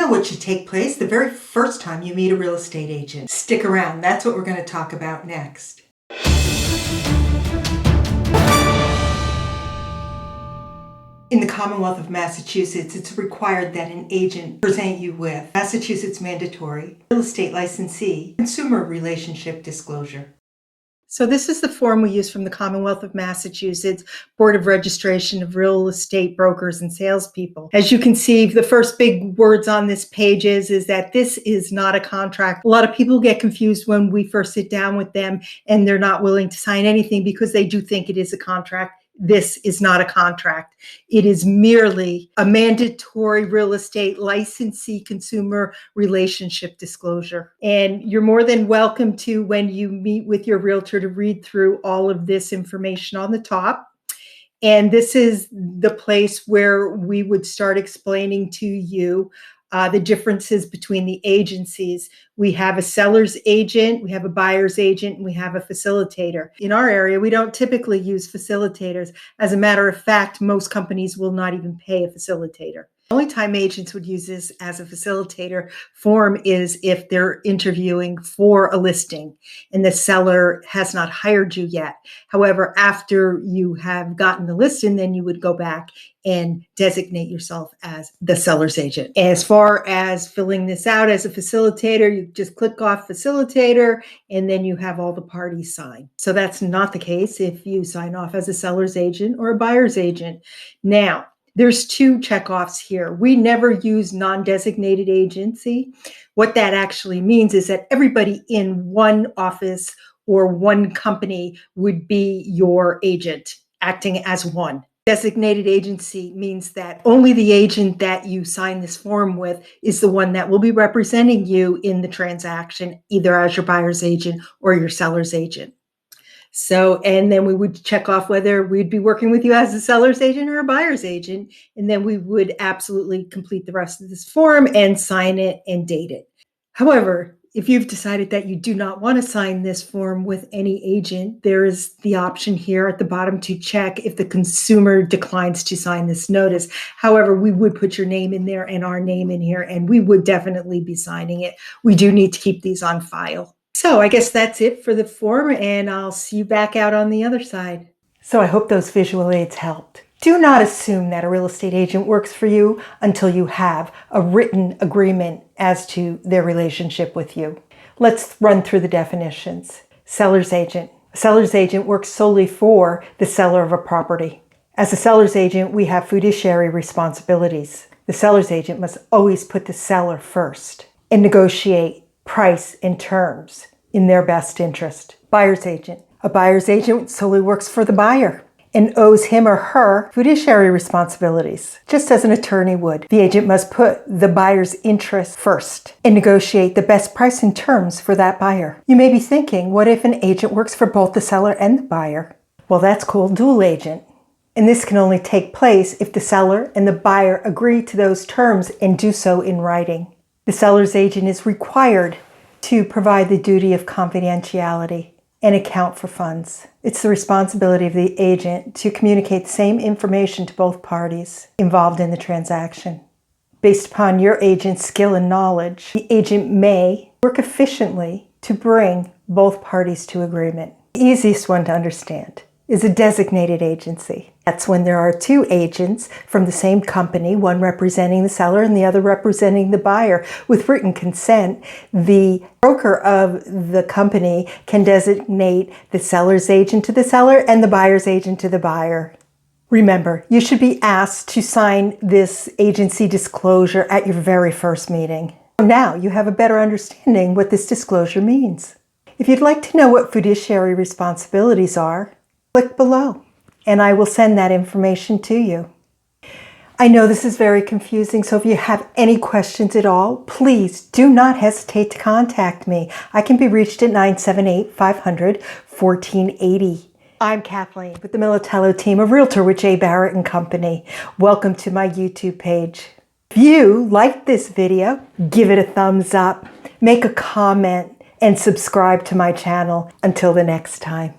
know what should take place the very first time you meet a real estate agent. Stick around, that's what we're going to talk about next. In the Commonwealth of Massachusetts, it's required that an agent present you with Massachusetts mandatory real estate licensee consumer relationship disclosure. So this is the form we use from the Commonwealth of Massachusetts Board of Registration of Real Estate Brokers and Salespeople. As you can see, the first big words on this page is that this is not a contract. A lot of people get confused when we first sit down with them and they're not willing to sign anything because they do think it is a contract. This is not a contract. It is merely a mandatory real estate licensee consumer relationship disclosure. And you're more than welcome to, when you meet with your realtor, to read through all of this information on the top. And this is the place where we would start explaining to you the differences between the agencies. We have a seller's agent, we have a buyer's agent, and we have a facilitator. In our area, we don't typically use facilitators. As a matter of fact, most companies will not even pay a facilitator. The only time agents would use this as a facilitator form is if they're interviewing for a listing and the seller has not hired you yet. However, after you have gotten the listing, then you would go back and designate yourself as the seller's agent. As far as filling this out as a facilitator, you just click off facilitator and then you have all the parties sign. So that's not the case if you sign off as a seller's agent or a buyer's agent. Now, there's two checkoffs here. We never use non-designated agency. What that actually means is that everybody in one office or one company would be your agent, acting as one. Designated agency means that only the agent that you sign this form with is the one that will be representing you in the transaction, either as your buyer's agent or your seller's agent. So, and then we would check off whether we'd be working with you as a seller's agent or a buyer's agent. And then we would absolutely complete the rest of this form and sign it and date it. However, if you've decided that you do not want to sign this form with any agent, there is the option here at the bottom to check if the consumer declines to sign this notice. However, we would put your name in there and our name in here, and we would definitely be signing it. We do need to keep these on file. So I guess that's it for the form, and I'll see you back out on the other side. So I hope those visual aids helped. Do not assume that a real estate agent works for you until you have a written agreement as to their relationship with you. Let's run through the definitions. Seller's agent. A seller's agent works solely for the seller of a property. As a seller's agent, we have fiduciary responsibilities. The seller's agent must always put the seller first and negotiate price and terms in their best interest. Buyer's agent. A buyer's agent solely works for the buyer and owes him or her fiduciary responsibilities, just as an attorney would. The agent must put the buyer's interest first and negotiate the best price and terms for that buyer. You may be thinking, what if an agent works for both the seller and the buyer? Well, that's called dual agent. And this can only take place if the seller and the buyer agree to those terms and do so in writing. The seller's agent is required to provide the duty of confidentiality and account for funds. It's the responsibility of the agent to communicate the same information to both parties involved in the transaction. Based upon your agent's skill and knowledge, the agent may work efficiently to bring both parties to agreement. The easiest one to understand is a designated agency. That's when there are two agents from the same company, one representing the seller and the other representing the buyer. With written consent, the broker of the company can designate the seller's agent to the seller and the buyer's agent to the buyer. Remember, you should be asked to sign this agency disclosure at your very first meeting. Now you have a better understanding what this disclosure means. If you'd like to know what fiduciary responsibilities are, click below and I will send that information to you. I know this is very confusing, so if you have any questions at all, please do not hesitate to contact me. I can be reached at 978-500-1480. I'm Kathleen with the Militello Team, a realtor with J. Barrett and Company. Welcome to my YouTube page. If you liked this video, give it a thumbs up, make a comment, and subscribe to my channel. Until the next time.